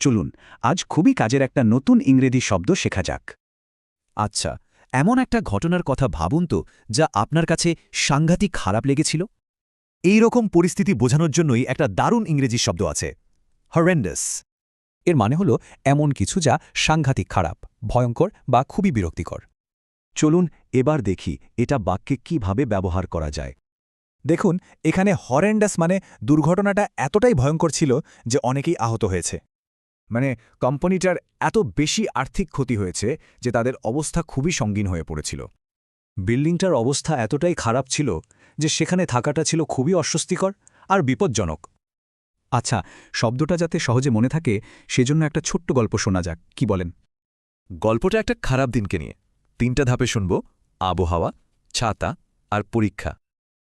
চলুন আজ খুবই কাজের একটা নতুন ইংরেজি শব্দ শেখা যাক। আচ্ছা, এমন একটা ঘটনার কথা ভাবুন তো যা আপনার কাছে সাংঘাতিক খারাপ লেগেছিল। এই রকম পরিস্থিতি বোঝানোর জন্যই একটা দারুণ ইংরেজি শব্দ আছে, হরেন্ডাস। এর মানে হলো এমন কিছু যা সাংঘাতিক খারাপ, ভয়ঙ্কর বা খুবই বিরক্তিকর। চলুন এবার দেখি এটা বাক্যে কিভাবে ব্যবহার করা যায়। দেখুন, এখানে হরেন্ডাস মানে দুর্ঘটনাটা এতটাই ভয়ঙ্কর ছিল যে অনেকেই আহত হয়েছে। মানে কোম্পানিটার এত বেশি আর্থিক ক্ষতি হয়েছে যে তাদের অবস্থা খুবই সঙ্গীন হয়ে পড়েছিল। বিল্ডিংটার অবস্থা এতটাই খারাপ ছিল যে সেখানে থাকাটা ছিল খুবই অস্বস্তিকর আর বিপজ্জনক। আচ্ছা, শব্দটা যাতে সহজে মনে থাকে সেজন্য একটা ছোট্ট গল্প শোনা যাক, কি বলেন? গল্পটা একটা খারাপ দিনকে নিয়ে। 3টা ধাপে শুনব: আবহাওয়া, ছাতা আর পরীক্ষা।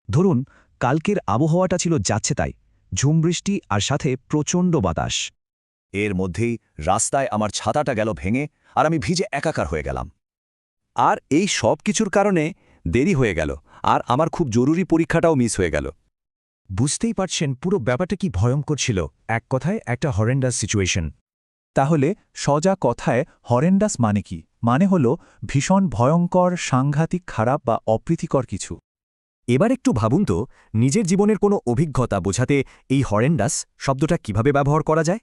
ধরুন কালকের আবহাওয়াটা ছিল যাচ্ছে তাই, ঝুমবৃষ্টি আর সাথে প্রচণ্ড বাতাস। এর মধ্যেই রাস্তায় আমার ছাতাটা গেল ভেঙে আর আমি ভিজে একাকার হয়ে গেলাম। আর এই সব কিছুর কারণে দেরি হয়ে গেল আর আমার খুব জরুরি পরীক্ষাটাও মিস হয়ে গেল। বুঝতেই পারছেন পুরো ব্যাপারটা কি ভয়ঙ্কর ছিল। এক কথায় একটা হরেন্ডাস সিচুয়েশন। তাহলে সোজা কথায় হরেন্ডাস মানে কি? মানে হলো ভীষণ ভয়ঙ্কর, সাংঘাতিক, খারাপ বা অপ্রীতিকর কিছু। এবার একটু ভাবুন তো, নিজের জীবনের কোনো অভিজ্ঞতা বোঝাতে এই হরেন্ডাস শব্দটা কিভাবে ব্যবহার করা যায়।